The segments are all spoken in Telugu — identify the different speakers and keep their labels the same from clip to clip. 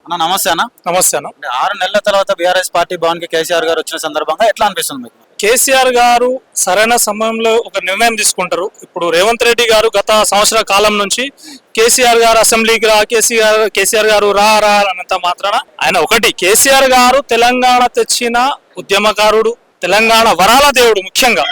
Speaker 1: అన్న నమస్తే అన్న.
Speaker 2: నమస్తే అన్న.
Speaker 1: 6 నెలల తర్వాత బీఆర్ఎస్ పార్టీ భవన్ కి కేసీఆర్ గారు వచ్చిన సందర్భంగా ఎట్లా అనిపిస్తుంది మీకు?
Speaker 2: కేసీఆర్ గారు సరైన సమయంలో ఒక నిర్ణయం తీసుకుంటారు. ఇప్పుడు రేవంత్ రెడ్డి గారు గత సంవత్సర కాలం నుంచి కేసీఆర్ గారు అసెంబ్లీకి రా, కేసీఆర్ గారు రా అన్నంత మాత్రాన ఆయన ఒకటి, కేసీఆర్ గారు తెలంగాణ తెచ్చిన ఉద్యమకారుడు, తెలంగాణ వరాల దేవుడు ముఖ్యంగా.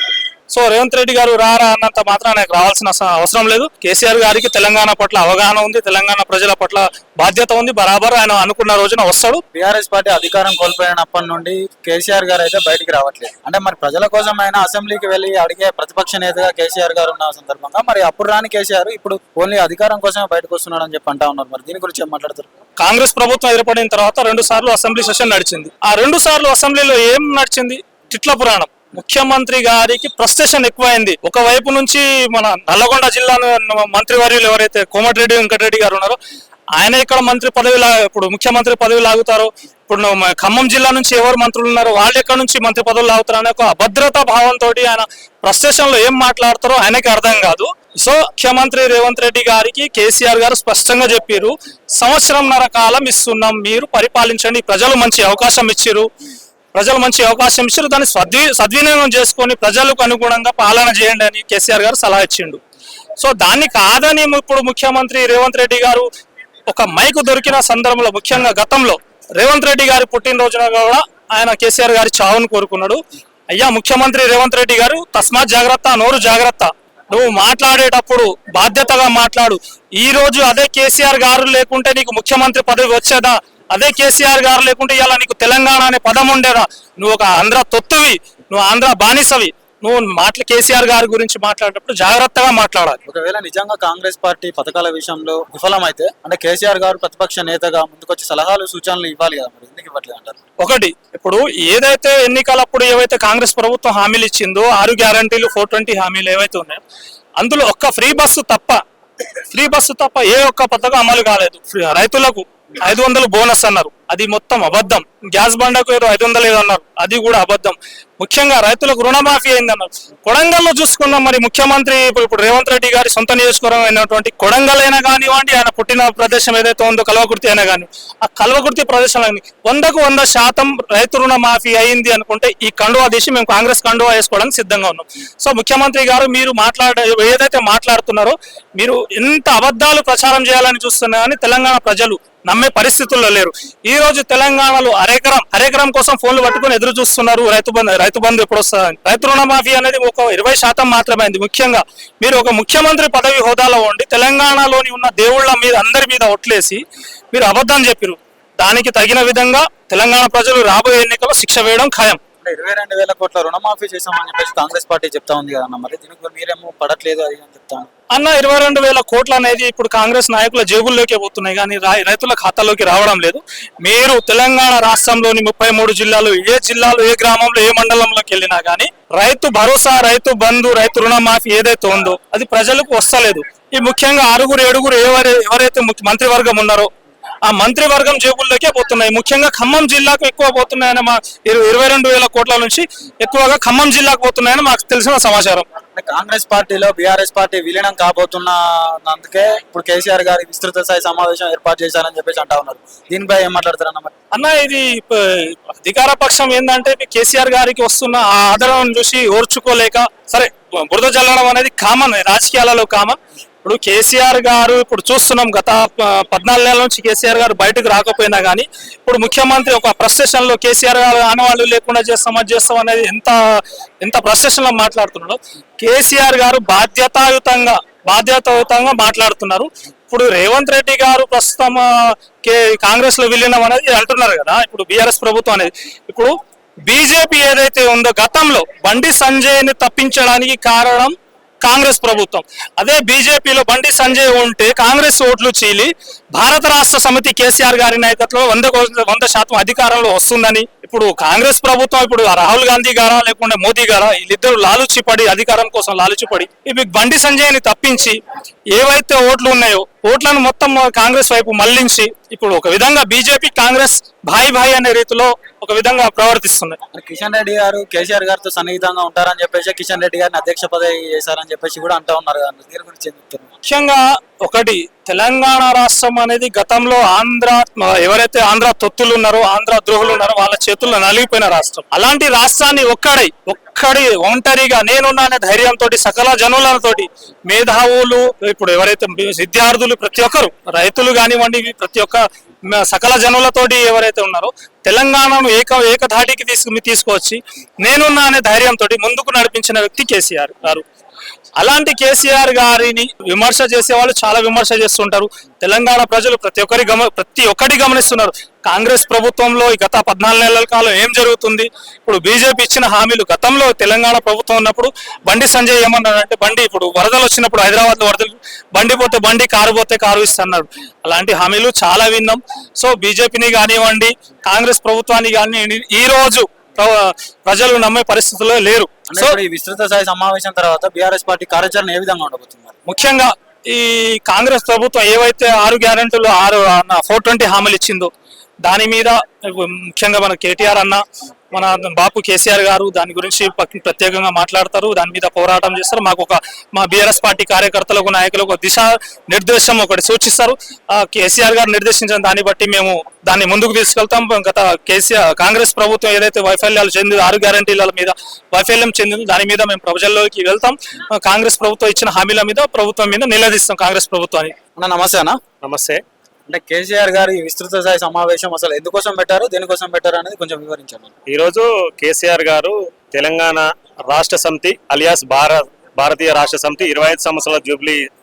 Speaker 2: సో రేవంత్ రెడ్డి గారు రారా అన్నంత మాత్రం ఆయనకు రావాల్సిన అవసరం లేదు. కేసీఆర్ గారికి తెలంగాణ పట్ల అవగాహన ఉంది, తెలంగాణ ప్రజల పట్ల బాధ్యత ఉంది. బరాబర్ ఆయన అనుకున్న రోజున వస్తాడు.
Speaker 1: బీఆర్ఎస్ పార్టీ అధికారం కోల్పోయినప్పటి నుండి కేసీఆర్ గారు అయితే బయటికి రావట్లేదు. అంటే మరి ప్రజల కోసం అయినా అసెంబ్లీకి వెళ్లి అడిగే ప్రతిపక్ష నేతగా కేసీఆర్ గారు ఉన్న సందర్భంగా మరి అప్పుడు రాని కేసీఆర్ ఇప్పుడు ఓన్లీ అధికారం కోసమే బయటకు వస్తున్నాడు అని చెప్పి అంటా ఉన్నారు. మరి దీని గురించి ఏం మాట్లాడతారు?
Speaker 2: కాంగ్రెస్ ప్రభుత్వం ఏర్పడిన తర్వాత 2 సార్లు అసెంబ్లీ సెషన్ నడిచింది. ఆ 2 సార్లు అసెంబ్లీలో ఏం నడిచింది? తిట్ల పురాణం. ముఖ్యమంత్రి గారికి ఫ్రస్ట్రేషన్ ఎక్కువైంది. ఒకవైపు నుంచి మన నల్లగొండ జిల్లా మంత్రివర్యులు ఎవరైతే కోమటిరెడ్డి వెంకటరెడ్డి గారు ఉన్నారో ఆయన ఇక్కడ మంత్రి పదవి ఇప్పుడు ముఖ్యమంత్రి పదవి లాగుతారో, ఇప్పుడు ఖమ్మం జిల్లా నుంచి ఎవరు మంత్రులు ఉన్నారో వాళ్ళు ఎక్కడ నుంచి మంత్రి పదవులు లాగుతారో అనే ఒక అభద్రతా భావంతో ఆయన ఫ్రస్ట్రేషన్ లో ఏం మాట్లాడతారో ఆయనకి అర్థం కాదు. సో ముఖ్యమంత్రి రేవంత్ రెడ్డి గారికి కేసీఆర్ గారు స్పష్టంగా చెప్పారు, 1.5 సంవత్సరం కాలం ఇస్తున్నాం, మీరు పరిపాలించండి, ప్రజలు మంచి అవకాశం ఇచ్చారు, దాన్ని సద్వినియోగం చేసుకొని ప్రజలకు అనుగుణంగా పాలన చేయండి అని కేసీఆర్ గారు సలహా ఇచ్చిండు. సో దాన్ని కాదని ఇప్పుడు ముఖ్యమంత్రి రేవంత్ రెడ్డి గారు ఒక మైకు దొరికిన సందర్భంలో, ముఖ్యంగా గతంలో రేవంత్ రెడ్డి గారి పుట్టినరోజున కూడా ఆయన కేసీఆర్ గారి చావును కోరుకున్నాడు. అయ్యా ముఖ్యమంత్రి రేవంత్ రెడ్డి గారు, తస్మాత్ జాగ్రత్త, నోరు జాగ్రత్త, నువ్వు మాట్లాడేటప్పుడు బాధ్యతగా మాట్లాడు. ఈ రోజు అదే కేసీఆర్ గారు లేకుంటే నీకు ముఖ్యమంత్రి పదవి వచ్చేదా? అదే కేసీఆర్ గారు లేకుంటే ఇలా నీకు తెలంగాణ అనే పదం ఉండేదా? నువ్వు ఒక ఆంధ్ర తొత్తువి, నువ్వు ఆంధ్ర బానిసవి. నువ్వు కేసీఆర్ గారి గురించి మాట్లాడేటప్పుడు జాగ్రత్తగా మాట్లాడాలి.
Speaker 1: ఒకవేళ నిజంగా కాంగ్రెస్ పార్టీ పథకాల విషయంలో విఫలమైతే అంటే కేసీఆర్ గారు ప్రతిపక్ష నేతగా ముందుకొచ్చి సలహాలు సూచనలు ఇవ్వాలి కదా, మరి ఎందుకు ఇవ్వట్లేదు అంటారు?
Speaker 2: ఒకటి, ఇప్పుడు ఏదైతే ఎన్నికలప్పుడు ఏవైతే కాంగ్రెస్ ప్రభుత్వం హామీలు ఇచ్చిందో 6 గ్యారంటీలు 420 హామీలు ఏవైతే ఉన్నాయో అందులో ఒక్క ఫ్రీ బస్సు తప్ప ఏ ఒక్క పథకం అమలు కాలేదు. రైతులకు 500 బోనస్ అన్నారు, అది మొత్తం అబద్ధం. గ్యాస్ బండకు 500 అన్నారు, అది కూడా అబద్ధం. ముఖ్యంగా రైతులకు రుణమాఫీ అయిందన్నారు. కొడంగల్లో చూసుకున్నాం, మరి ముఖ్యమంత్రి ఇప్పుడు రేవంత్ రెడ్డి గారి సొంత నియోజకవర్గం అయినటువంటి కొడంగల్ అయినా కానివ్వండి, ఆయన పుట్టిన ప్రదేశం ఏదైతే ఉందో కల్వకుర్తి అయినా కానీ, ఆ కల్వకుర్తి ప్రదేశంలో 100% రైతు రుణమాఫీ అయింది అనుకుంటే ఈ కండువా తీసి మేము కాంగ్రెస్ కండువా వేసుకోవడానికి సిద్ధంగా ఉన్నాం. సో ముఖ్యమంత్రి గారు మీరు ఏదైతే మాట్లాడుతున్నారో, మీరు ఎంత అబద్ధాలు ప్రచారం చేయాలని చూస్తున్నా కానీ తెలంగాణ ప్రజలు నమ్మే పరిస్థితుల్లో లేరు. ఈ రోజు తెలంగాణలో అరెకరం కోసం ఫోన్లు పట్టుకుని ఎదురు చూస్తున్నారు. రైతు బంధు ఎప్పుడు వస్తుందని. రైతు రుణమాఫీ అనేది ఒక 20% మాత్రమే అయింది. ముఖ్యంగా మీరు ఒక ముఖ్యమంత్రి పదవి హోదాలో ఉండి తెలంగాణలోని ఉన్న దేవుళ్ళ మీద అందరి మీద ఒట్లేసి మీరు అబద్ధం చెప్పారు. దానికి తగిన విధంగా తెలంగాణ ప్రజలు రాబోయే ఎన్నికల్లో శిక్ష వేయడం ఖాయం.
Speaker 1: 22,000 కోట్ల రుణమాఫీ చేశామని చెప్పేసి కాంగ్రెస్ పార్టీ చెప్తా ఉంది కదా, మరి దీనికి మీరేమో పడట్లేదు అది అని చెప్తాను
Speaker 2: అన్న. 22,000 కోట్లు అనేది ఇప్పుడు కాంగ్రెస్ నాయకుల జేబుల్లోకే పోతున్నాయి కానీ రైతుల ఖాతాలోకి రావడం లేదు. మీరు తెలంగాణ రాష్ట్రంలోని 33 జిల్లాలు, ఏ జిల్లాలో, ఏ గ్రామంలో, ఏ మండలంలోకి వెళ్ళినా కానీ రైతు భరోసా, రైతు బంధు, రైతు రుణమాఫీ ఏదైతే ఉందో అది ప్రజలకు వస్తలేదు. ఈ ముఖ్యంగా 6-7 ఎవరైతే మంత్రివర్గం ఉన్నారో ఆ మంత్రివర్గం జేబుల్లోకే పోతున్నాయి. ముఖ్యంగా ఖమ్మం జిల్లాకు ఎక్కువ పోతున్నాయని 22,000 కోట్ల నుంచి ఎక్కువగా ఖమ్మం జిల్లాకు పోతున్నాయని మాకు తెలిసిన సమాచారం.
Speaker 1: కాంగ్రెస్ పార్టీలో బీఆర్ఎస్ పార్టీ విలీనం కాబోతున్నందుకే ఇప్పుడు కేసీఆర్ గారి విస్తృత స్థాయి సమావేశం ఏర్పాటు చేశారని చెప్పేసి అంటా ఉన్నారు. దీనిపై ఏం మాట్లాడతారన్న?
Speaker 2: అన్న, ఇది అధికార పక్షం ఏంటంటే కేసీఆర్ గారికి వస్తున్న ఆ ఆదరణను చూసి ఓర్చుకోలేక సరే బురద జల్లడం అనేది కామన్, రాజకీయాలలో కామన్. ఇప్పుడు కేసీఆర్ గారు ఇప్పుడు చూస్తున్నాం, గత 14 నెలల నుంచి కేసీఆర్ గారు బయటకు రాకపోయినా కానీ ఇప్పుడు ముఖ్యమంత్రి ఒక ఫ్రస్ట్రేషన్ లో కేసీఆర్ గారు ఆనవాళ్ళు లేకుండా చేస్తాం అనేది ఎంత ఫ్రస్ట్రేషన్ లో మాట్లాడుతున్నాడో కేసీఆర్ గారు బాధ్యతాయుతంగా మాట్లాడుతున్నారు. ఇప్పుడు రేవంత్ రెడ్డి గారు ప్రస్తుతం కాంగ్రెస్ లో విలీనం అనేది అంటున్నారు కదా. ఇప్పుడు బీఆర్ఎస్ ప్రభుత్వం అనేది ఇప్పుడు బీజేపీ ఏదైతే ఉందో గతంలో బండి సంజయ్ ని తప్పించడానికి కారణం కాంగ్రెస్ ప్రభుత్వం. అదే బీజేపీలో బండి సంజయ్ ఉంటే కాంగ్రెస్ ఓట్లు చీలి భారత రాష్ట్ర సమితి కేసీఆర్ గారి నాయకత్వంలో 100% అధికారంలో వస్తుందని ఇప్పుడు కాంగ్రెస్ ప్రభుత్వం, ఇప్పుడు రాహుల్ గాంధీ గారా లేకుంటే మోదీ గారా, వీళ్ళిద్దరు లాలుచిపడి, అధికారం కోసం లాలుచిపడి ఇవి బండి సంజయ్ ని తప్పించి ఏవైతే ఓట్లు ఉన్నాయో ఓట్లను మొత్తం కాంగ్రెస్ వైపు మళ్లించి ఇప్పుడు ఒక విధంగా బీజేపీ కాంగ్రెస్ భాయ్ భాయ్ అనే రీతిలో ఒక విధంగా ప్రవర్తిస్తుంది.
Speaker 1: కిషన్ రెడ్డి గారు కేసీఆర్ గారితో సన్నిహితంగా ఉంటారని చెప్పేసి కిషన్ రెడ్డి గారిని అధ్యక్ష పదవి చేశారని చెప్పేసి కూడా అంటూ ఉన్నారు కదా, దీని గురించి ఏం చెప్తున్నారు?
Speaker 2: ముఖ్యంగా ఒకటి, తెలంగాణ రాష్ట్రం అనేది గతంలో ఎవరైతే ఆంధ్ర తొత్తులు ఉన్నారో, ఆంధ్ర ద్రోహులు ఉన్నారో వాళ్ళ చేతుల్లో నలిగిపోయిన రాష్ట్రం. అలాంటి రాష్ట్రాన్ని ఒక్కడి ఒంటరిగా నేనున్నానే ధైర్యంతో సకల జనులతోటి మేధావులు, ఇప్పుడు ఎవరైతే విద్యార్థులు, ప్రతి ఒక్కరు, రైతులు కానివ్వండి, ప్రతి ఒక్క సకల జనులతోటి ఎవరైతే ఉన్నారో తెలంగాణను ఏకధాటికి తీసుకొచ్చి నేనున్నా అనే ధైర్యంతో ముందుకు నడిపించిన వ్యక్తి కేసీఆర్ గారు. అలాంటి కేసీఆర్ గారిని విమర్శ చేసే వాళ్ళు చాలా విమర్శ చేస్తుంటారు. తెలంగాణ ప్రజలు ప్రతి ఒక్కటి గమనిస్తున్నారు. కాంగ్రెస్ ప్రభుత్వంలో ఈ గత 14 నెలల కాలం ఏం జరుగుతుంది, ఇప్పుడు బీజేపీ ఇచ్చిన హామీలు. గతంలో తెలంగాణ ప్రభుత్వం ఉన్నప్పుడు బండి సంజయ్ ఏమన్నాడంటే, బండి ఇప్పుడు వరదలు వచ్చినప్పుడు హైదరాబాద్ లో వరదలు, బండి పోతే బండి, కారు పోతే కారు ఇస్తున్నాడు. అలాంటి హామీలు చాలా విన్నాం. సో బీజేపీని కానివ్వండి, కాంగ్రెస్ ప్రభుత్వాన్ని కానీ ఈ రోజు ప్రజలు నమ్మే పరిస్థితుల్లో లేరు.
Speaker 1: సో ఈ విస్తృత స్థాయి సమావేశం తర్వాత బీఆర్ఎస్ పార్టీ కార్యాచరణ ఏ విధంగా ఉండబోతుంది?
Speaker 2: ముఖ్యంగా ఈ కాంగ్రెస్ ప్రభుత్వం ఏవైతే 6 గ్యారెంటీలు 420 హామీలు ఇచ్చిందో దాని మీద ముఖ్యంగా మన కేటీఆర్ అన్న, మన బాపు కేసీఆర్ గారు దాని గురించి ప్రత్యేకంగా మాట్లాడతారు, దాని మీద పోరాటం చేస్తారు. మా బీఆర్ఎస్ పార్టీ కార్యకర్తలకు, నాయకులకు దిశ నిర్దేశం ఒకటి సూచిస్తారు. కేసీఆర్ గారు నిర్దేశించిన దాన్ని బట్టి మేము దాన్ని ముందుకు తీసుకెళ్తాం. గత కాంగ్రెస్ ప్రభుత్వం ఏదైతే వైఫల్యాలు చెందిందో, 6 గ్యారెంటీల మీద వైఫల్యం చెందిందో దాని మీద మేము ప్రజల్లోకి వెళ్తాం. కాంగ్రెస్ ప్రభుత్వం ఇచ్చిన హామీల మీద, ప్రభుత్వం మీద నిలదీస్తాం కాంగ్రెస్ ప్రభుత్వాన్ని.
Speaker 1: నమస్తే అన్న.
Speaker 2: నమస్తే.
Speaker 1: అంటే కేసీఆర్ గారు ఈ విస్తృత స్థాయి సమావేశం అసలు ఎందుకోసం పెట్టారు, దేనికోసం పెట్టారు అనేది కొంచెం వివరించండి.
Speaker 3: ఈ రోజు కేసీఆర్ గారు తెలంగాణ రాష్ట్ర సమితి అలియాస్ భారతీయ రాష్ట్ర సమితి 25 సంవత్సరాల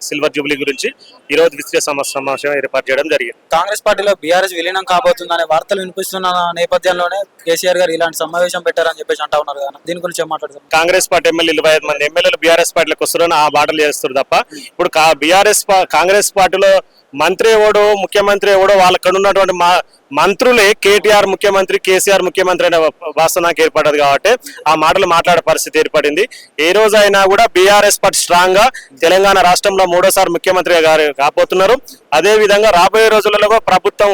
Speaker 3: సిల్వర్ జూబ్లీ గురించి ఈ రోజు విస్తృత సమావేశం ఏర్పాటు చేయడం జరిగింది.
Speaker 1: కాంగ్రెస్ పార్టీలో బీఆర్ఎస్ విలీనం కాబోతుందనే వార్తలు వినిపిస్తున్న నేపథ్యంలోనే కేసీఆర్ గారు ఇలాంటి సమావేశం పెట్టారని చెప్పేసి అంటా ఉన్నారు కదా, దీని గురించి ఏం మాట్లాడతారు?
Speaker 3: కాంగ్రెస్ పార్టీ ఎమ్మెల్యేలు 25 మంది ఎమ్మెల్యేలు బీఆర్ఎస్ పార్టీలకు వస్తున్నారని ఆ బాటలు చేస్తారు తప్ప, ఇప్పుడు కాంగ్రెస్ పార్టీలో మంత్రి ఎవడో, ముఖ్యమంత్రి ఎవడో, వాళ్ళక్కడ ఉన్నటువంటి మంత్రులే కేటీఆర్ ముఖ్యమంత్రి, కేసీఆర్ ముఖ్యమంత్రి అనే వాస్తవానికి ఏర్పడదు. కాబట్టి ఆ మాటలు మాట్లాడే పరిస్థితి ఏర్పడింది. ఏ రోజైనా కూడా బీఆర్ఎస్ పార్టీ స్ట్రాంగ్ గా తెలంగాణ రాష్ట్రంలో 3వ ముఖ్యమంత్రి గారు కాబోతున్నారు. అదే విధంగా రాబోయే రోజులలో ప్రభుత్వం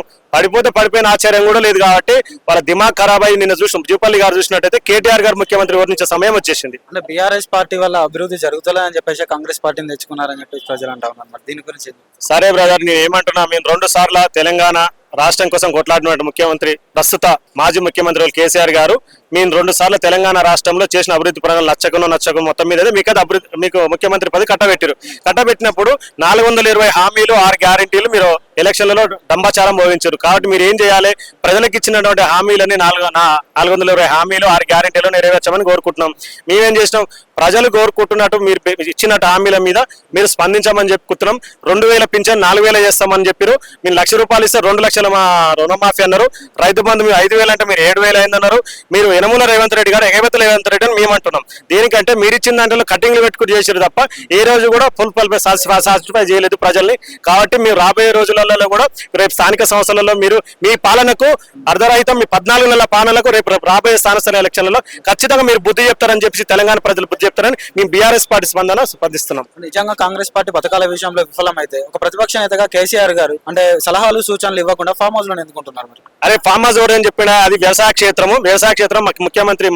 Speaker 3: పడిపోయిన ఆశ్చర్యం కూడా లేదు. కాబట్టి వాళ్ళ దిమాగ్ ఖరాబ్ అయ్యి నిన్న జూపల్లి గారు చూసినట్టయితే కేటీఆర్ గారు ముఖ్యమంత్రి వర్ణించే సమయం వచ్చేసింది.
Speaker 1: అంటే బీఆర్ఎస్ పార్టీ వల్ల అభివృద్ధి జరుగుతుందని చెప్పేసి కాంగ్రెస్ పార్టీని తెచ్చుకున్నారని చెప్పేసి ప్రజలు అంటా ఉన్నారు. దీని గురించి
Speaker 3: సరే బ్రదర్, నేను ఏమంటున్నా, మేము 2 సార్లు తెలంగాణ రాష్ట్రం కోసం కొట్లాడిన ముఖ్యమంత్రి, ప్రస్తుత మాజీ ముఖ్యమంత్రి కేసీఆర్ గారు, మేము 2 సార్లు తెలంగాణ రాష్ట్రంలో చేసిన అభివృద్ధి పరంగా నచ్చకం మొత్తం మీద మీకు ముఖ్యమంత్రి పదవి కట్టబెట్టినప్పుడు 420 హామీలు 6 గ్యారెంటీలు మీరు ఎలక్షన్లలో డంబాచారం మోగించారు. కాబట్టి మీరు ఏం చేయాలి, ప్రజలకు ఇచ్చినటువంటి హామీలని 420 హామీలు 6 గ్యారెంటీలు నెరవేర్చమని కోరుకుంటున్నాం. మేమేం చేసినాం, ప్రజలు కోరుకుంటున్నట్టు మీరు ఇచ్చినట్టు హామీల మీద మీరు స్పందించమని చెప్పుకుంటున్నాం. 2000 పింఛన్ 4000 చేస్తామని చెప్పారు. మీరు ₹1,00,000 ఇస్తే 2 లక్షల రుణమాఫీ అన్నారు. రైతు బంధు మీరు 5,000 అంటే మీరు 7,000 అయిందన్నారు. మీరు యనమల రేవంత్ రెడ్డి గారు ఎగబెత్త రేవంత్ రెడ్డి అని మేము అంటున్నాం. దేనికంటే మీరు ఇచ్చిన దాంట్లో కటింగ్లు పెట్టుకుని చేసారు తప్ప ఏ రోజు కూడా ఫుల్ సాటిస్ఫై చేయలేదు ప్రజల్ని. కాబట్టి మీరు రాబోయే రోజులలో కూడా రేపు స్థానిక సంస్థలలో మీరు మీ పాలనకు అర్ధరహితం, మీ 14 నెలల పాలనకు రేపు రాబోయే స్థానిక ఎలక్షన్లలో ఖచ్చితంగా మీరు బుద్ధి చెప్తారని చెప్పి తెలంగాణ ప్రజలు బుద్ధి చెప్తారని మేము బీఆర్ఎస్ పార్టీ స్పందిస్తున్నాం.
Speaker 1: నిజంగా కాంగ్రెస్ పార్టీ పథకాల విషయంలో విఫలమైతే ఒక ప్రతిపక్ష నేతగా కేసీఆర్ గారు అంటే సలహాలు సూచనలు ఇవ్వకుండా ఫామ్ హౌస్ లో ఎందుకుంటున్నారు?
Speaker 3: అరే ఫామ్ హౌస్ ఎవరు అని చెప్పినా అది వ్యవసాయ క్షేత్రం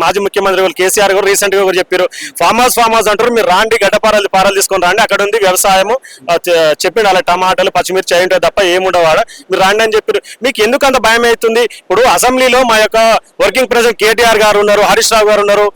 Speaker 3: మాజీ ముఖ్యమంత్రి కేసీఆర్ గారు రీసెంట్ గా చెప్పారు, ఫామ్ హౌస్ అంటారు. మీరు రాండి, గడ్డపారాలు తీసుకొని రండి, అక్కడ ఉంది వ్యవసాయము చెప్పిండు. అలా టమాటాలు, పచ్చిమిర్చి అయి ఉంటుంది తప్ప ఏముండవాడ, మీరు రాండి అని చెప్పారు. మీకు ఎందుకు అంత భయం అవుతుంది? ఇప్పుడు అసెంబ్లీలో మా యొక్క వర్కింగ్ ప్రెసిడెంట్ కేటీఆర్ గారు ఉన్నారు, హరీష్ రావు గారు ఉన్నారు,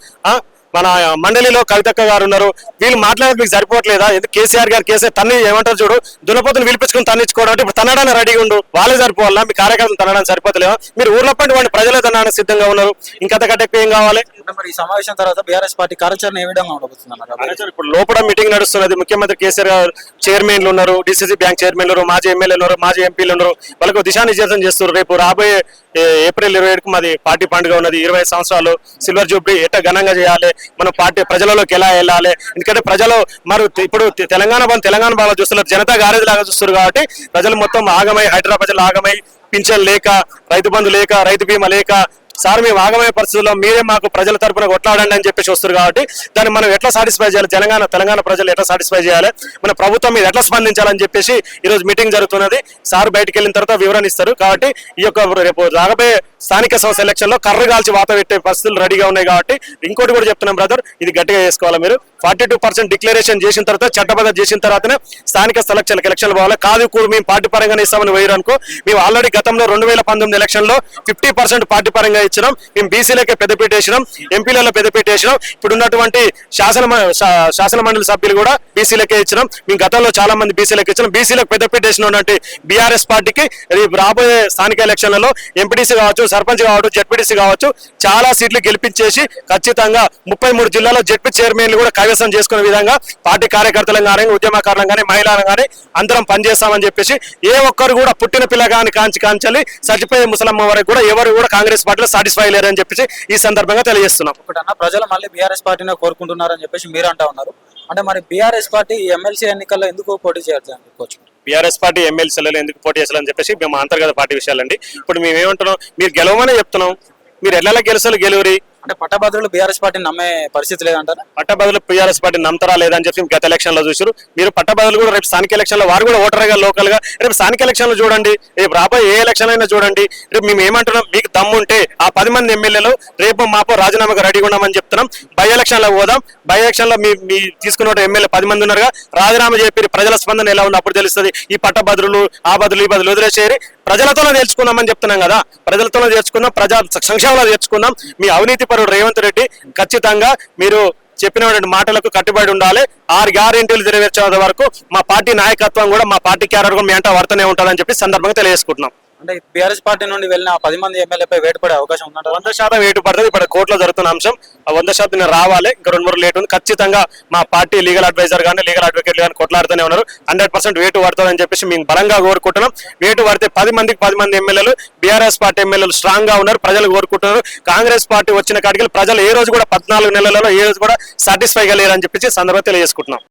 Speaker 3: మన మండలిలో కవితక్క గారు ఉన్నారు. వీళ్ళు మాట్లాడేది మీకు సరిపోవట్లేదా? ఎందుకు కేసీఆర్ తన్ని ఏమంటారు చూడు, దున్నపోతుని పిలిపించుకుని తన్నించుకోవడం అంటే ఇప్పుడు తన్నడానికి రెడీగా ఉండు, వాళ్ళే సరిపోవాలా? మీ కార్యకర్తలు తనడానికి సరిపోతలేవా? మీరు ఊర్లో పండి వాడిని ప్రజలే తనడానికి సిద్ధంగా ఉన్నారు. ఇంకంతకంటే ఎక్కువ ఏం కావాలి?
Speaker 1: మరి ఈ సమావేశం తర్వాత బీఆర్ఎస్ పార్టీ కార్యాచరణ ఏ విధంగా ఉండబోతున్నారు?
Speaker 3: ఇప్పుడు లోపల మీటింగ్ నడుస్తున్నది. ముఖ్యమంత్రి కేసీఆర్ గారు చైర్మన్లు ఉన్నారు, డిసిసి బ్యాంక్ చైర్మన్లు ఉన్నారు, మాజీ ఎమ్మెల్యేలు ఉన్నారు, మాజీ ఎంపీలు ఉన్నారు. వాళ్ళకు దిశానిర్దేశం చేస్తున్నారు. రేపు రాబోయే ఏప్రిల్ 27కు మాది పార్టీ పండుగ ఉన్నది. 20 సంవత్సరాలు సిల్వర్ జూబ్లీ ఎట్లా ఘనంగా చేయాలి, మన పార్టీ ప్రజలలోకి ఎలా వెళ్ళాలి? ఎందుకంటే ప్రజలు ఇప్పుడు తెలంగాణ బాగా చూస్తున్నారు, జనతా గారేజ్ లాగా చూస్తారు. కాబట్టి ప్రజలు మొత్తం ఆగమై, హైదరాబాద్ ప్రజలు ఆగమై, పింఛన్ లేక, రైతు బంధు లేక, రైతు బీమా లేక సార్ మేము ఆగమయ్యే పరిస్థితుల్లో మీరే మాకు ప్రజల తరపున కొట్లాడండి అని చెప్పేసి వస్తారు కాబట్టి దాన్ని మనం ఎట్లా సాటిస్ఫై చేయాలి, తెలంగాణ ప్రజలు ఎట్లా సాటిస్ఫై చేయాలి, మన ప్రభుత్వం మీద ఎట్లా స్పందించాలని చెప్పేసి ఈ రోజు మీటింగ్ జరుగుతున్నది. సార్ బయటకు వెళ్ళిన తర్వాత వివరణ ఇస్తారు. కాబట్టి ఈ యొక్క రేపు రాబోయే స్థానిక సంస్థ ఎలక్షన్ లో కర్ర కాల్చి వాత పెట్టే పరిస్థితులు రెడీగా ఉన్నాయి. కాబట్టి ఇంకోటి కూడా చెప్తున్నాం బ్రదర్, ఇది గట్టిగా చేసుకోవాలి. మీరు 42% డిక్లరేషన్ చేసిన తర్వాత చట్టబద్ధ చేసిన తర్వాతనే స్థానిక ఎలక్షన్లు పోవాలి. కాదు కూడా మేము పార్టీ పరంగానే ఇస్తామని వేయరు అనుకో. మేము ఆల్రెడీ గతంలో 2019 ఎలక్షన్ లో 50% పార్టీ పరంగా ఇచ్చినాం. మేము బీసీలకే పెద్దపీట వేసినాం, ఎంపీలలో పెద్దపీట వేసినాం. ఇప్పుడు ఉన్నటువంటి శాసన మండలి సభ్యులు కూడా బీసీలకే ఇచ్చినాం. మేము గతంలో చాలా మంది బీసీలకు ఇచ్చినాం. బీసీలకు పెద్దపీట వేసినటువంటి బీఆర్ఎస్ పార్టీకి రాబోయే స్థానిక ఎలక్షన్లలో ఎంపీటీసీ కావచ్చు, సర్పంచ్ కావచ్చు, జెడ్పీటీసీ కావచ్చు చాలా సీట్లు గెలిపించేసి ఖచ్చితంగా 33 జిల్లాలో జెడ్పీ చైర్మన్లు కూడా కైవసం చేసుకునే విధంగా పార్టీ కార్యకర్తలు కానీ, ఉద్యమకారులు కానీ, మహిళలు కానీ అందరం పనిచేస్తామని చెప్పేసి ఏ ఒక్కరు కూడా పుట్టిన పిల్లగాని కాంచాలి చచ్చిపోయే ముసలమ్మ వరకు కూడా ఎవరు కూడా కాంగ్రెస్ పార్టీలో సాటిస్ఫై లేరని చెప్పేసి ఈ సందర్భంగా తెలియజేస్తున్నాం.
Speaker 1: ఒకటన్నా ప్రజలు మళ్ళీ బీఆర్ఎస్ పార్టీనే కోరుకుంటున్నారని చెప్పేసి మీరు అంటా ఉన్నారు. అంటే మరి బీఆర్ఎస్ పార్టీ ఎమ్మెల్సీ ఎన్నికల్లో ఎందుకు పోటీ చేయట్లేదు అనుకోవచ్చు?
Speaker 3: బీఆర్ఎస్ పార్టీ ఎమ్మెల్సీలలో ఎందుకు పోటీ చేయాలని చెప్పేసి మేము అంతర్గత పార్టీ విషయాలండి. ఇప్పుడు మేము ఏమంటున్నాం, మీరు గెలవమనే చెప్తున్నాం. మీరు ఎట్లా గెలువరి
Speaker 1: అంటే పట్టభద్రులు బీఆర్ఎస్ పార్టీని నమ్మే పరిస్థితి లేదంటారా?
Speaker 3: పట్టభద్రులు బీఆర్ఎస్ పార్టీ నమ్ముతారా లేదని చెప్పి గత ఎలక్షన్ లో చూసారు. మీరు పట్టభద్రులు కూడా రేపు స్థానిక ఎలక్షన్ లో వారు కూడా ఓటర్గా లోకల్ గా రేపు స్థానిక ఎలక్షన్ లో చూడండి, రేపు రాబోయే ఏ ఎలక్షన్ అయినా చూడండి. రేపు మేము ఏమంటున్నాం, మీకు దమ్ముంటే ఆ 10 మంది ఎమ్మెల్యేలు రేపు మాపో రాజీనామాగా రెడీగా ఉన్నామని చెప్తున్నాం. బై ఎలక్షన్ లో పోదాం. బై ఎలక్షన్ లో మీ తీసుకున్న ఎమ్మెల్యే 10 మంది ఉన్నారుగా, రాజీనామా చెప్పి ప్రజల స్పందన ఎలా ఉంది అప్పుడు తెలుస్తుంది. ఈ పట్టభద్రులు ఆ బదులు ఈ బదులు వదిలేసేరి ప్రజలతోనే తెలుసుకుందామని చెప్తున్నాం కదా. ప్రజలతోనే తెలుసుకుందాం, ప్రజా సంక్షేమంలో తెలుసుకుందాం. మీ అవినీతి పరుడు రేవంత్ రెడ్డి ఖచ్చితంగా మీరు చెప్పినటువంటి మాటలకు కట్టుబడి ఉండాలి. 6 గ్యారెంటీలు నెరవేర్చేంత వరకు మా పార్టీ నాయకత్వం కూడా మా పార్టీ క్యాడర్ కూడా మీ అంట వర్తనే ఉంటుందని చెప్పి సందర్భంగా తెలియజేసుకుంటున్నాం.
Speaker 1: అంటే బీఆర్ఎస్ పార్టీ నుండి వెళ్ళిన 10 మంది ఎమ్మెల్యేపై వేటుపడే అవకాశం ఉందంట?
Speaker 3: 100% వేటు పడుతుంది. ఇప్పుడు కోర్టులో జరుగుతున్న అంశం. ఆ 100% రావాలి. ఇంకా 2-3 లేట్ ఉంది. ఖచ్చితంగా మా పార్టీ లీగల్ అడ్వైజర్ కానీ, లీగల్ అడ్వకేట్ కానీ కొట్లాడుతూనే ఉన్నారు. 100% వేటు పడుతుందని చెప్పేసి మేము బలంగా కోరుకుంటున్నాం. వేటు పడితే 10 మంది ఎమ్మెల్యేలు బీఆర్ఎస్ పార్టీ ఎమ్మెల్యేలు స్ట్రాంగ్ గా ఉన్నారు. ప్రజలు కోరుకుంటున్నారు. కాంగ్రెస్ పార్టీ వచ్చిన కాడికి ప్రజలు ఏ రోజు కూడా 14 నెలలలో ఏ రోజు కూడా సాటిస్ఫై గా లేరని చెప్పేసి సందర్భంగా తెలియజేసుకుంటున్నాం.